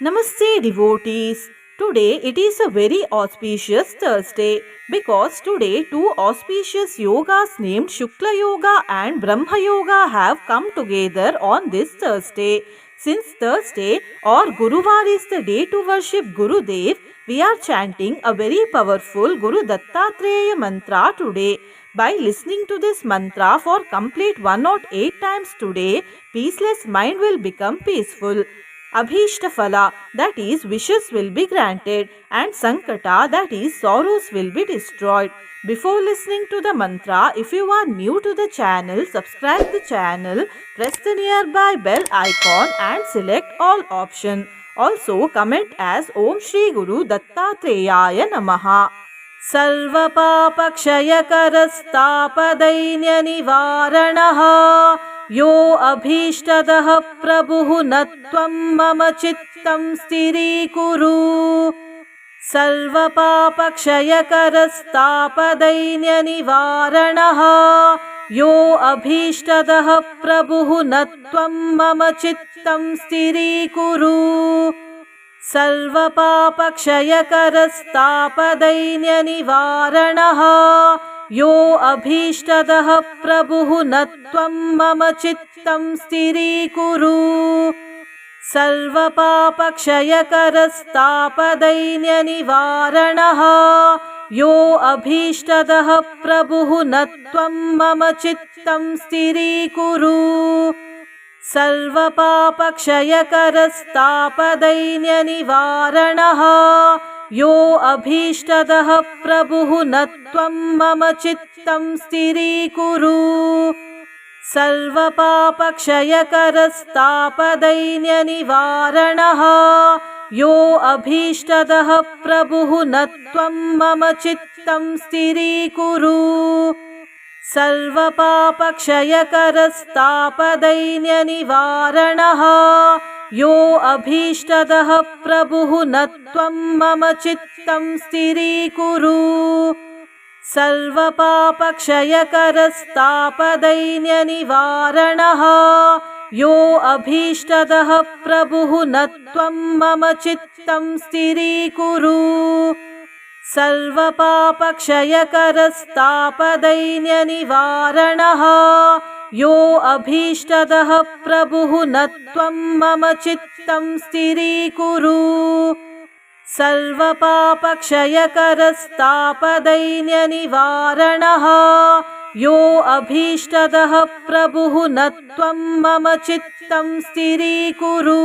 Namaste, devotees. Today it is a very auspicious Thursday because today two auspicious yogas named Shukla Yoga and Brahma Yoga have come together on this Thursday. Since Thursday or Guruvar is the day to worship Gurudev, we are chanting a very powerful Guru Dattatreya mantra today. By listening to this mantra for complete 108 times today, peaceless mind will become peaceful. Abhishtafala, that is, wishes will be granted, and Sankata, that is, sorrows will be destroyed. Before listening to the mantra, if you are new to the channel, subscribe the channel, press the nearby bell icon and select all option. Also, comment as Om Shri Guru Dattatreya Namaha. सर्वपापक्षयकरस्तापदैन्यनिवारणः यो अभीष्टदः प्रभुः न त्वं मम चित्तं स्थिरीकुरु सर्वपापक्षयकरस्तापदैन्यनिवारणः यो अभीष्टदः प्रभुः न त्वं मम चित्तं स्थिरीकुरु सर्वपापक्षयकरस्तापदैन्यनिवारणः यो अभीष्टदः प्रभुः न त्वं मम चित्तं स्थिरीकुरु सर्वपापक्षयकरस्तापदैन्यनिवारणः यो अभीष्टदः प्रभुः न त्वं मम चित्तं स्थिरीकुरु सर्वपापक्षयकरस्तापदैन्यनिवारणः यो अभीष्टदः प्रभुः न त्वं मम चित्तं स्थिरीकुरु सर्वपापक्षयकरस्तापदैन्यनिवारणः यो अभीष्टदः प्रभुः न त्वं मम चित्तं स्थिरीकुरु सर्वपापक्षयकरस्तापदैन्यनिवारणः यो अभीष्टदः प्रभुः न त्वं मम चित्तं स्थिरीकुरु सर्वपापक्षयकरस्तापदैन्यनिवारणः यो अभीष्टदः प्रभुः न त्वं मम चित्तं स्थिरीकुरु सर्वपापक्षयकरस्तापदैन्यनिवारणः यो अभीष्टदः प्रभुः न त्वं मम चित्तं स्थिरीकुरु सर्वपापक्षयकरस्तापदैन्यनिवारणः यो अभीष्टदः प्रभुः न त्वं मम चित्तं स्थिरीकुरु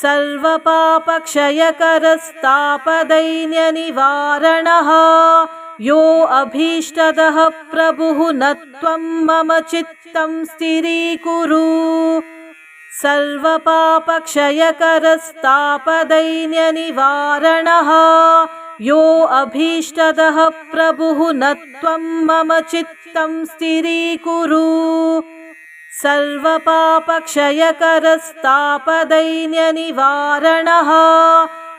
सर्वपापक्षयकरस्तापदैन्यनिवारणः यो अभीष्टदः प्रभुः न त्वं मम चित्तं स्थिरीकुरु सर्वपापक्षयकरस्तापदैन्यनिवारणः यो अभीष्टदः प्रभुः न त्वं मम चित्तं स्थिरीकुरु सर्वपापक्षयकरस्तापदैन्यनिवारणः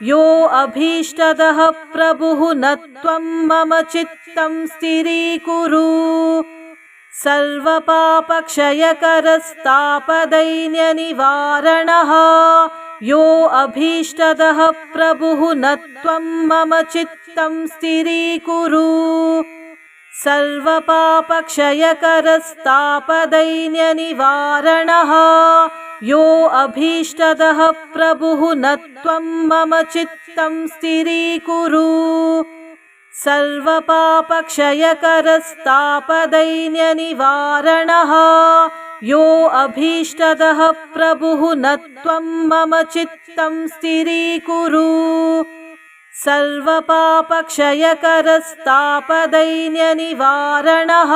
यो अभीष्टदः प्रभुः न त्वं मम चित्तं स्थिरीकुरु सर्वपापक्षयकरस्तापदैन्यनिवारणः यो अभीष्टदः प्रभुः न त्वं मम चित्तं स्थिरीकुरु सर्वपापक्षयकरस्तापदैन्यनिवारणः यो अभीष्टदः प्रभुः न त्वं मम चित्तं स्थिरीकुरु सर्वपापक्षयकरस्तापदैन्यनिवारणः यो अभीष्टदः प्रभुः न त्वं मम चित्तं स्थिरीकुरु सर्वपापक्षयकरस्तापदैन्यनिवारणः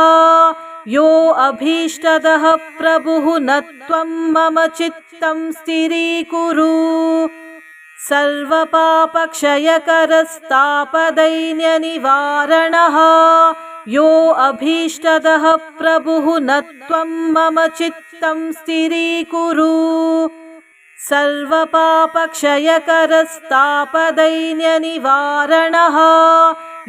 यो अभीष्टदः प्रभुः न त्वं मम चित्तं स्थिरीकुरु सर्वपापक्षयकरस्तापदैन्यनिवारणः यो अभीष्टदः प्रभुः न त्वं मम चित्तं स्थिरीकुरु सर्वपापक्षयकरस्तापदैन्यनिवारणः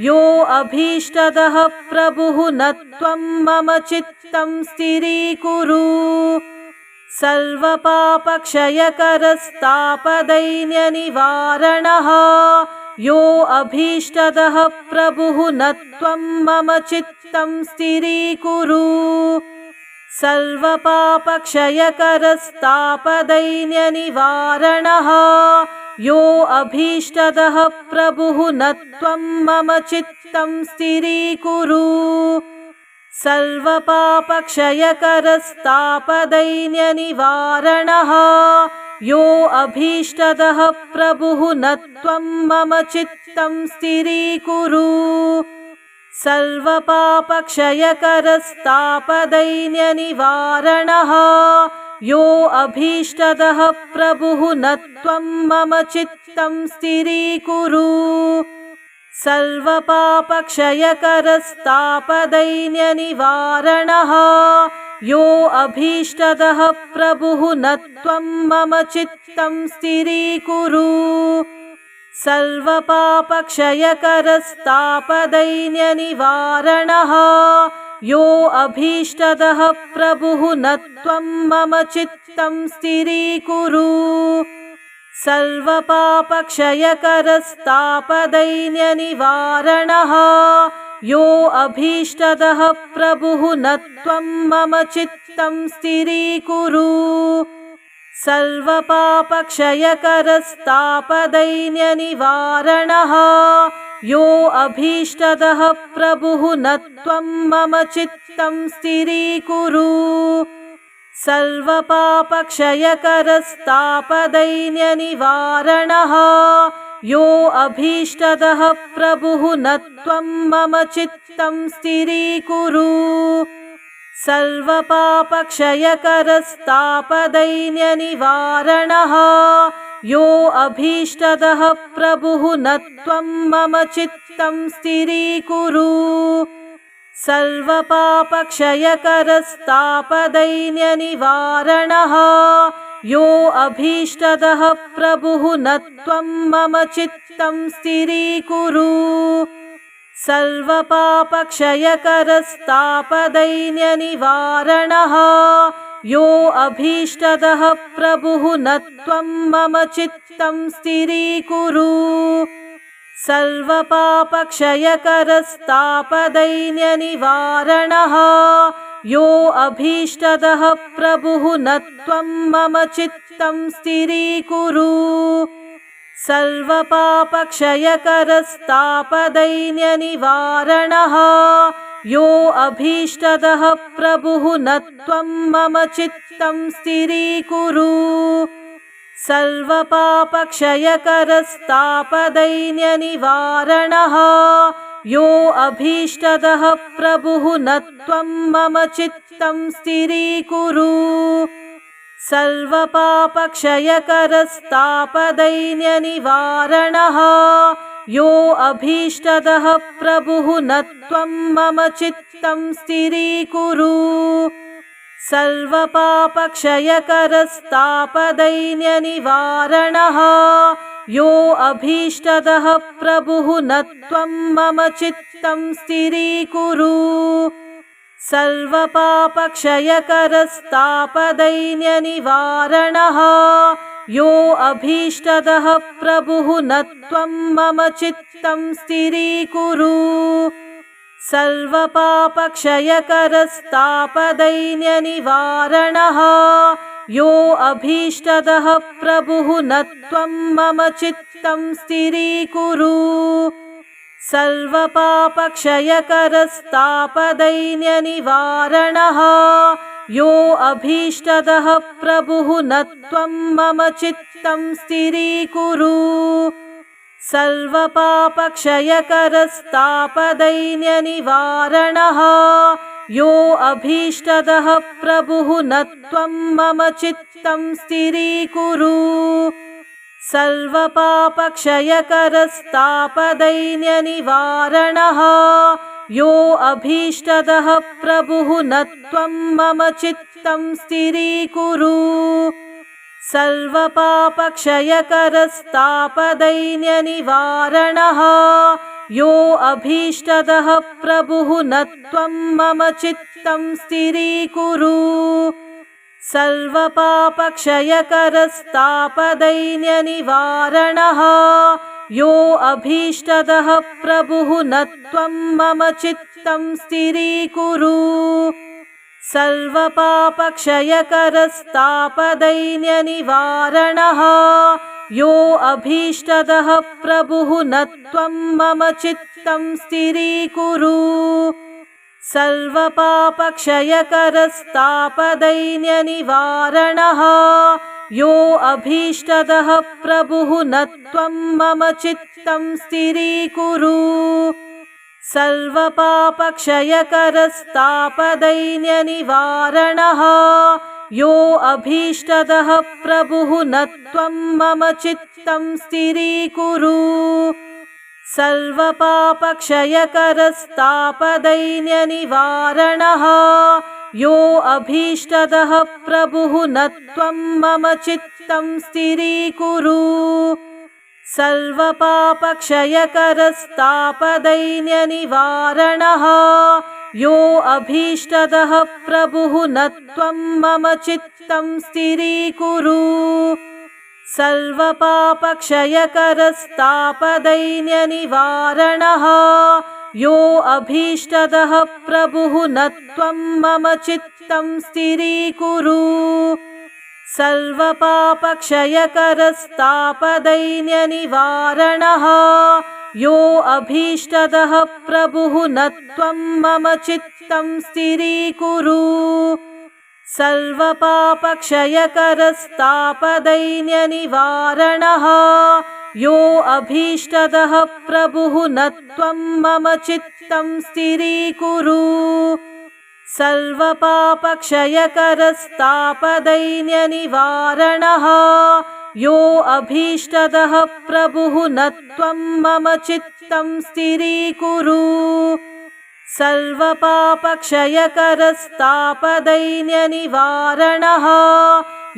यो अभीष्टदः प्रभुः न त्वं मम चित्तं स्थिरीकुरु सर्वपापक्षयकरस्तापदैन्यनिवारणः यो अभीष्टदः प्रभुः न त्वं मम चित्तं स्थिरीकुरु सर्वपापक्षयकरस्तापदैन्यनिवारणः यो अभीष्टदः प्रभुः न त्वं मम चित्तं स्थिरीकुरु सर्वपापक्षयकरस्तापदैन्यनिवारणः यो अभीष्टदः प्रभुः न त्वं मम चित्तं स्थिरीकुरु सर्वपापक्षयकरस्तापदैन्यनिवारणः यो अभीष्टदः प्रभुः न त्वं मम चित्तं स्थिरीकुरु सर्वपापक्षयकरस्तापदैन्यनिवारणः यो अभीष्टदः प्रभुः न त्वं मम चित्तं स्थिरीकुरु सर्वपापक्षयकरस्तापदैन्यनिवारणः यो अभीष्टदः प्रभुः न त्वं मम चित्तं स्थिरीकुरु सर्वपापक्षयकरस्तापदैन्यनिवारणः यो अभीष्टदः प्रभुः न त्वं मम चित्तं स्थिरीकुरु सर्वपापक्षयकरस्तापदैन्यनिवारणः यो अभीष्टदः प्रभुः न त्वं मम चित्तं स्थिरीकुरु सर्वपापक्षयकरस्तापदैन्यनिवारणः यो अभीष्टदः प्रभुः न त्वं मम चित्तं स्थिरीकुरु सर्वपापक्षयकरस्तापदैन्यनिवारणः यो अभीष्टदः प्रभुः न त्वं मम चित्तं स्थिरीकुरु सर्वपापक्षयकरस्तापदैन्यनिवारणः यो अभीष्टदः प्रभुः न त्वं मम चित्तं स्थिरीकुरु सर्वपापक्षयकरस्तापदैन्यनिवारणः यो अभीष्टदः प्रभुः न त्वं मम चित्तं स्थिरीकुरु सर्वपापक्षयकरस्तापदैन्यनिवारणः यो अभीष्टदः प्रभुः न त्वं मम चित्तं स्थिरीकुरु सर्वपापक्षयकरस्तापदैन्यनिवारणः यो अभीष्टदः प्रभुः न त्वं मम चित्तं स्थिरीकुरु सर्वपापक्षयकरस्तापदैन्यनिवारणः यो अभीष्टदः प्रभुः न त्वं मम चित्तं स्थिरीकुरु सर्वपापक्षयकरस्तापदैन्यनिवारणः यो अभीष्टदः प्रभुः न त्वं मम चित्तं स्थिरीकुरु सर्वपापक्षयकरस्तापदैन्यनिवारणः यो अभीष्टदः प्रभुः न त्वं मम चित्तं स्थिरीकुरु सर्वपापक्षयकरस्तापदैन्यनिवारणः यो अभीष्टदः प्रभुः न त्वं मम चित्तं स्थिरीकुरु सर्वपापक्षयकरस्तापदैन्यनिवारणः यो अभीष्टदः प्रभुः न त्वं मम चित्तं स्थिरीकुरु सर्वपापक्षयकरस्तापदैन्यनिवारणः यो अभीष्टदः प्रभुः न त्वं मम चित्तं स्थिरीकुरु सर्वपापक्षयकरस्तापदैन्यनिवारणः यो अभीष्टदः प्रभुः न त्वं मम चित्तं स्थिरीकुरु सर्वपापक्षयकरस्तापदैन्यनिवारणः यो अभीष्टदः प्रभुः न त्वं मम चित्तं स्थिरीकुरु सर्वपापक्षयकरस्तापदैन्यनिवारणः यो अभीष्टदः प्रभुः न त्वं मम चित्तं स्थिरीकुरु सर्वपापक्षयकरस्तापदैन्यनिवारणः यो अभीष्टदः प्रभुः न त्वं मम चित्तं स्थिरीकुरु सर्वपापक्षयकरस्तापदैन्यनिवारणः यो अभीष्टदः प्रभुः न त्वं मम चित्तं स्थिरीकुरु सर्वपापक्षयकरस्तापदैन्यनिवारणः यो अभीष्टदः प्रभुः न त्वं मम चित्तं स्थिरीकुरु सर्वपापक्षयकरस्तापदैन्यनिवारणः यो अभीष्टदः प्रभुः न त्वं मम चित्तं स्थिरीकुरु सर्वपापक्षयकरस्तापदैन्यनिवारणः यो अभीष्टदः प्रभुः न त्वं मम चित्तं स्थिरीकुरु सर्वपापक्षयकरस्तापदैन्यनिवारणः यो अभीष्टदः प्रभुः न त्वं मम चित्तं स्थिरीकुरु सर्वपापक्षयकरस्तापदैन्यनिवारणः यो अभीष्टदः प्रभुः न त्वं मम चित्तं स्थिरीकुरु सर्वपापक्षयकरस्तापदैन्यनिवारणः यो अभीष्टदः प्रभुः न त्वं मम चित्तं स्थिरीकुरु सर्वपापक्षयकरस्तापदैन्यनिवारणः यो अभीष्टदः प्रभुः न त्वं मम चित्तं स्थिरीकुरु सर्वपापक्षयकरस्तापदैन्यनिवारणः यो अभीष्टदः प्रभुः न त्वं मम चित्तं स्थिरीकुरु सर्वपापक्षयकरस्तापदैन्यनिवारणः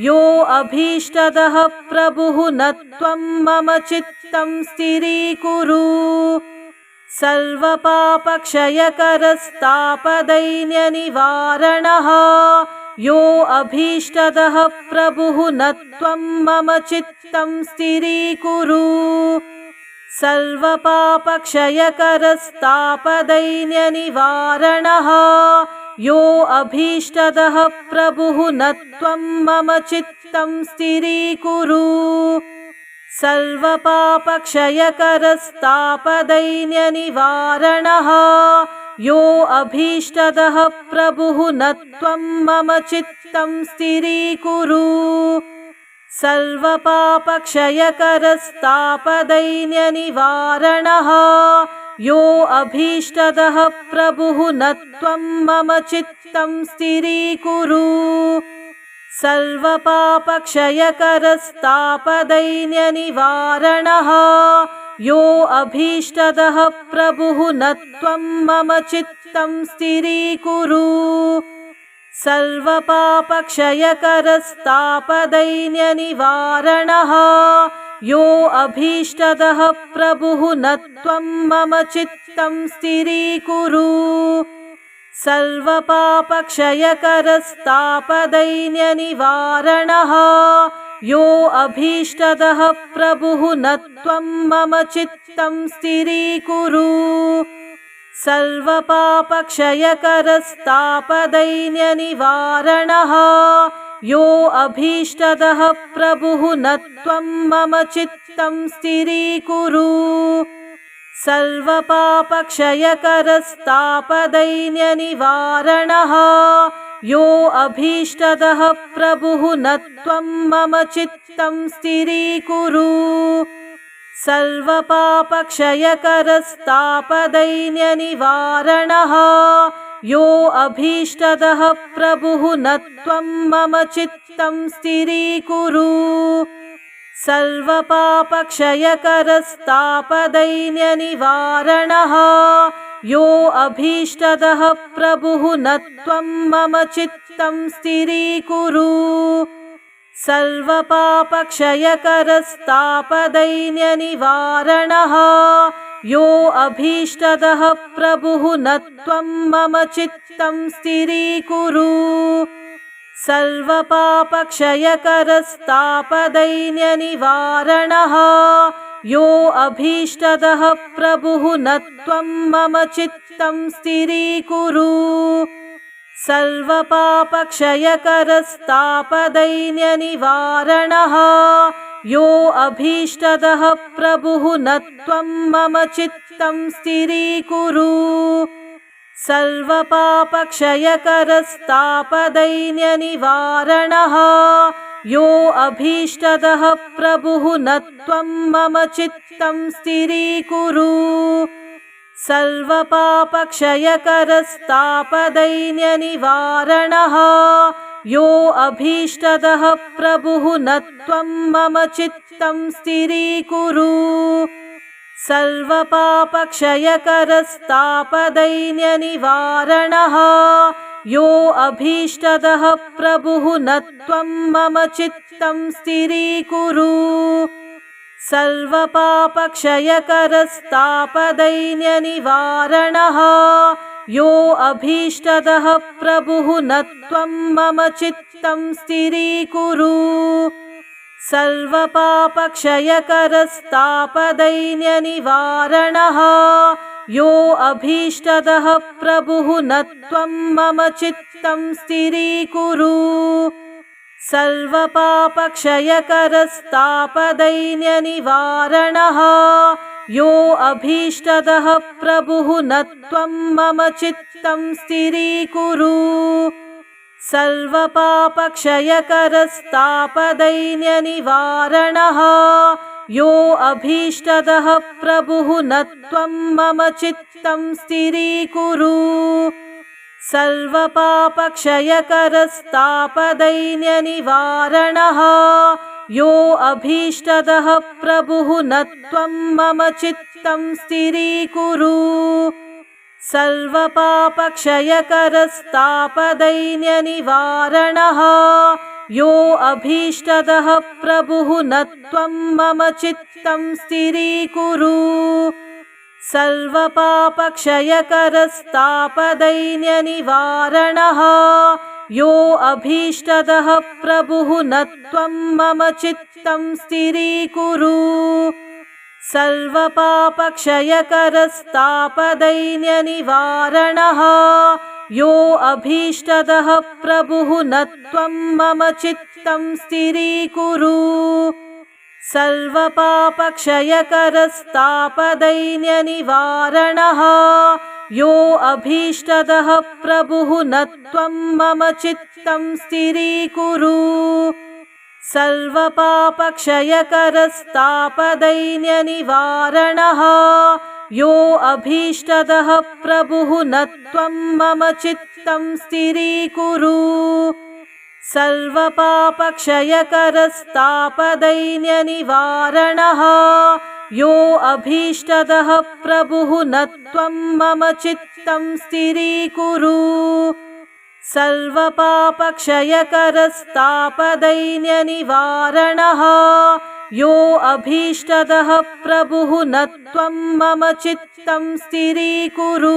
यो अभीष्टदः प्रभुः न त्वं मम चित्तं स्थिरीकुरु सर्वपापक्षयकरस्तापदैन्यनिवारणः यो अभीष्टदः प्रभुः न त्वं मम चित्तं स्थिरीकुरु सर्वपापक्षयकरस्तापदैन्यनिवारणः यो अभीष्टदः प्रभुः न त्वं मम चित्तं स्थिरीकुरु सर्वपापक्षयकरस्तापदैन्यनिवारणः यो अभीष्टदः प्रभुः न त्वं मम चित्तं स्थिरीकुरु सर्वपापक्षयकरस्तापदैन्यनिवारणः यो अभीष्टदः प्रभुः न त्वं मम चित्तं स्थिरीकुरु सर्वपापक्षयकरस्तापदैन्यनिवारणः यो अभीष्टदः प्रभुः न त्वं मम चित्तं स्थिरीकुरु सर्वपापक्षयकरस्तापदैन्यनिवारणः यो अभीष्टदः प्रभुः न त्वं मम चित्तं स्थिरीकुरु सर्वपापक्षयकरस्तापदैन्यनिवारणः यो अभीष्टदः प्रभुः न त्वं मम चित्तं स्थिरीकुरु सर्वपापक्षयकरस्तापदैन्यनिवारणः यो अभीष्टदः प्रभुः न त्वं मम चित्तं स्थिरीकुरु सर्वपापक्षयकरस्तापदैन्यनिवारणः यो अभीष्टदः प्रभुः न त्वं मम चित्तं स्थिरीकुरु सर्वपापक्षयकरस्तापदैन्यनिवारणः यो अभीष्टदः प्रभुः न त्वं मम चित्तं स्थिरीकुरु सर्वपापक्षयकरस्तापदैन्यनिवारणः यो अभीष्टदः प्रभुः न त्वं मम चित्तं स्थिरीकुरु सर्वपापक्षयकरस्तापदैन्यनिवारणः यो अभीष्टदः प्रभुः न त्वं मम चित्तं स्थिरीकुरु सर्वपापक्षयकरस्तापदैन्यनिवारणः यो अभीष्टदः प्रभुः न त्वं मम चित्तं स्थिरीकुरु सर्वपापक्षयकरस्तापदैन्यनिवारणः यो अभीष्टदः प्रभुः न त्वं मम चित्तं स्थिरीकुरु सर्वपापक्षयकरस्तापदैन्यनिवारणः यो अभीष्टदः प्रभुः न त्वं मम चित्तं स्थिरीकुरु सर्वपापक्षयकरस्तापदैन्यनिवारणः यो अभीष्टदः प्रभुः न त्वं मम चित्तं स्थिरीकुरु सर्वपापक्षयकरस्तापदैन्यनिवारणः यो अभीष्टदः प्रभुः न त्वं मम चित्तं स्थिरीकुरु सर्वपापक्षयकरस्तापदैन्यनिवारणः यो अभीष्टदः प्रभुः न त्वं मम चित्तं स्थिरीकुरु सर्वपापक्षयकरस्तापदैन्यनिवारणः यो अभीष्टदः प्रभुः न त्वं मम चित्तं स्थिरीकुरु सर्वपापक्षयकरस्तापदैन्यनिवारणः यो अभीष्टदः प्रभुः न त्वं मम चित्तं स्थिरीकुरु सर्वपापक्षयकरस्तापदैन्यनिवारणः यो अभीष्टदः प्रभुः न त्वं मम चित्तं स्थिरीकुरु सर्वपापक्षयकरस्तापदैन्यनिवारणः यो अभीष्टदः प्रभुः न त्वं मम चित्तं स्थिरीकुरु सर्वपापक्षयकरस्तापदैन्यनिवारणः यो अभीष्टदः प्रभुः न त्वं मम चित्तं स्थिरीकुरु सर्वपापक्षयकरस्तापदैन्यनिवारणः यो अभीष्टदः प्रभुः न त्वं मम चित्तं स्थिरीकुरु सर्वपापक्षयकरस्तापदैन्यनिवारणः यो अभीष्टदः प्रभुः न त्वं मम चित्तं स्थिरीकुरु सर्वपापक्षयकरस्तापदैन्यनिवारणः यो अभीष्टदः प्रभुः न त्वं मम चित्तं स्थिरीकुरु सर्वपापक्षयकरस्तापदैन्यनिवारणः यो अभीष्टदः प्रभुः न त्वं मम चित्तं स्थिरीकुरु सर्वपापक्षयकरस्तापदैन्यनिवारणः यो अभीष्टदः प्रभुः न त्वं मम चित्तं स्थिरीकुरु सर्वपापक्षयकरस्तापदैन्यनिवारणः यो अभीष्टदः प्रभुः न त्वं मम चित्तं स्थिरीकुरु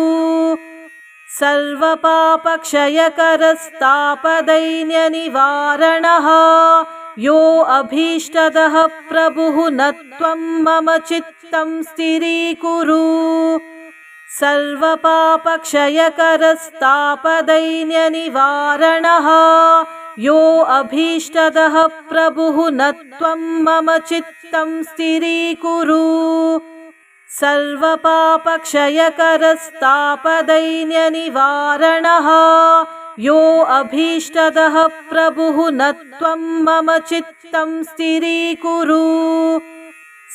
सर्वपापक्षयकरस्तापदैन्यनिवारणः यो अभीष्टदः प्रभुः न त्वं मम चित्तं स्थिरीकुरु सर्वपापक्षयकरस्तापदैन्यनिवारणः यो अभीष्टदः प्रभुः न त्वं मम चित्तं स्थिरीकुरु सर्वपापक्षयकरस्तापदैन्यनिवारणः यो अभीष्टदः प्रभुः न त्वं मम चित्तं स्थिरीकुरु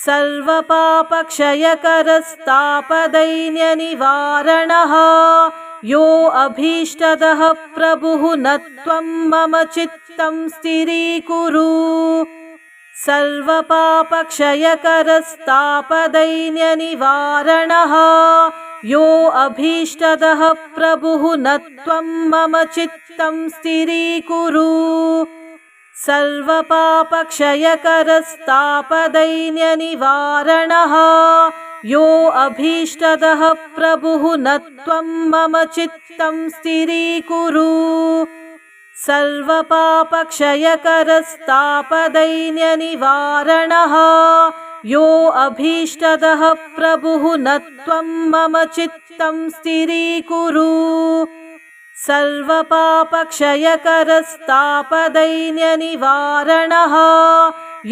सर्वपापक्षयकरस्तापदैन्यनिवारणः यो अभीष्टदः प्रभुः न त्वं मम चित्तं स्थिरीकुरु सर्वपापक्षयकरस्तापदैन्यनिवारणः यो अभीष्टदः प्रभुः न त्वं मम चित्तं स्थिरीकुरु सर्वपापक्षयकरस्तापदैन्यनिवारणः यो अभीष्टदः प्रभुः न त्वं मम चित्तं स्थिरीकुरु सर्वपापक्षयकरस्तापदैन्यनिवारणः यो अभीष्टदः प्रभुः न त्वं मम चित्तं स्थिरीकुरु सर्वपापक्षयकरस्तापदैन्यनिवारणः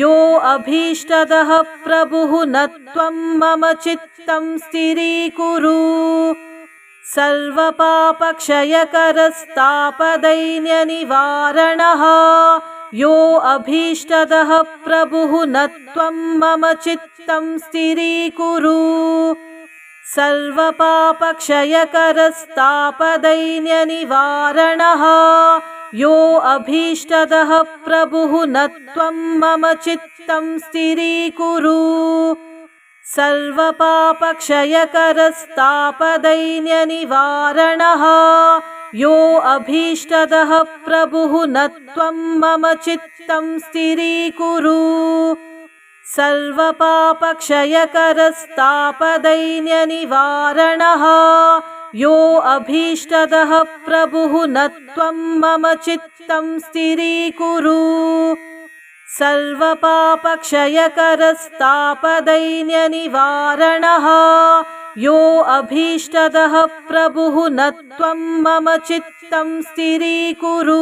यो अभीष्टदः प्रभुः न त्वं मम चित्तं स्थिरीकुरु सर्वपापक्षयकरस्तापदैन्यनिवारणः यो अभीष्टदः प्रभुः न त्वं मम चित्तं स्थिरीकुरु सर्वपापक्षयकरस्तापदैन्यनिवारणः यो अभीष्टदः प्रभुः न त्वं मम चित्तं स्थिरीकुरु सर्वपापक्षयकरस्तापदैन्यनिवारणः यो अभीष्टदः प्रभुः न त्वं मम चित्तं स्थिरीकुरु सर्वपापक्षयकरस्तापदैन्यनिवारणः यो अभीष्टदः प्रभुः न त्वं मम चित्तं स्थिरीकुरु सर्वपापक्षयकरस्तापदैन्यनिवारणः यो अभीष्टदः प्रभुः न त्वं मम चित्तं स्थिरीकुरु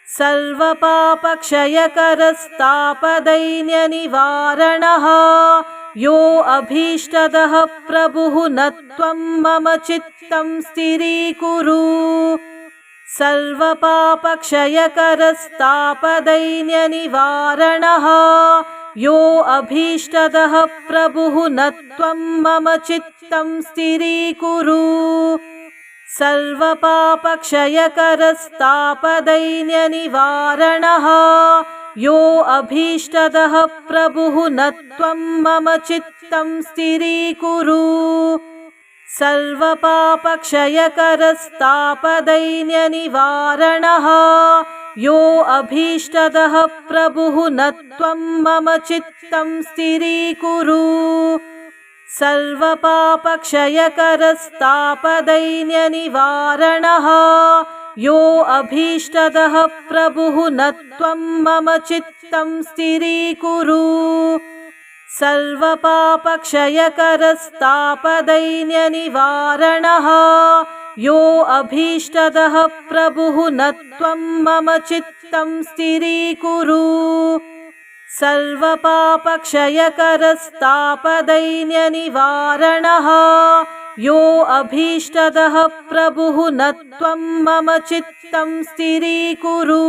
सर्वपापक्षयकरस्तापदैन्यनिवारणः यो अभीष्टदः प्रभुः न त्वं मम चित्तं स्थिरीकुरु सर्वपापक्षयकरस्तापदैन्यनिवारणः यो अभीष्टदः प्रभुः न त्वं मम चित्तं स्थिरीकुरु सर्वपापक्षयकरस्तापदैन्यनिवारणः यो अभीष्टदः प्रभुः न त्वं मम चित्तं स्थिरीकुरु सर्वपापक्षयकरस्तापदैन्यनिवारणः यो अभीष्टदः प्रभुः न त्वं मम चित्तं स्थिरीकुरु सर्वपापक्षयकरस्तापदैन्यनिवारणः यो अभीष्टदः प्रभुः न त्वं मम चित्तं स्थिरीकुरु सर्वपापक्षयकरस्तापदैन्यनिवारणः यो अभीष्टदः प्रभुः न त्वं मम चित्तं स्थिरीकुरु सर्वपापक्षयकरस्तापदैन्यनिवारणः यो अभीष्टदः प्रभुः न त्वं मम चित्तं स्थिरीकुरु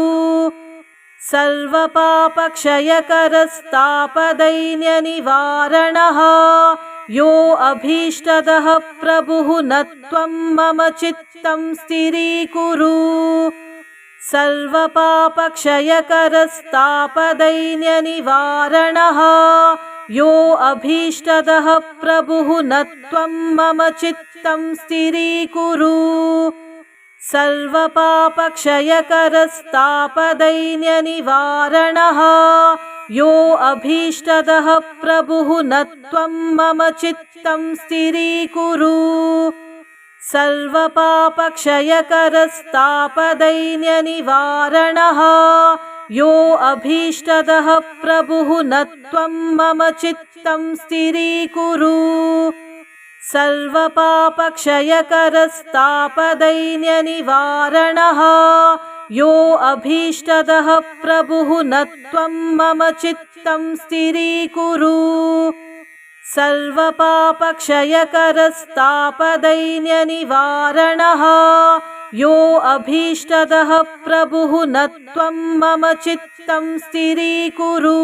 सर्वपापक्षयकरस्तापदैन्यनिवारणः यो अभीष्टदः प्रभुः न त्वं मम चित्तं स्थिरीकुरु सर्वपापक्षयकरस्तापदैन्यनिवारणः यो अभीष्टदः प्रभुः न त्वं मम चित्तं स्थिरीकुरु सर्वपापक्षयकरस्तापदैन्यनिवारणः यो अभीष्टदः प्रभुः न त्वं मम चित्तं स्थिरीकुरु सर्वपापक्षयकरस्तापदैन्यनिवारणः यो अभीष्टदः प्रभुः न त्वं मम चित्तं स्थिरीकुरु सर्वपापक्षयकरस्तापदैन्यनिवारणः यो अभीष्टदः प्रभुः न त्वं मम चित्तं स्थिरीकुरु सर्वपापक्षयकरस्तापदैन्यनिवारणः यो अभीष्टदः प्रभुः न त्वं मम चित्तं स्थिरीकुरु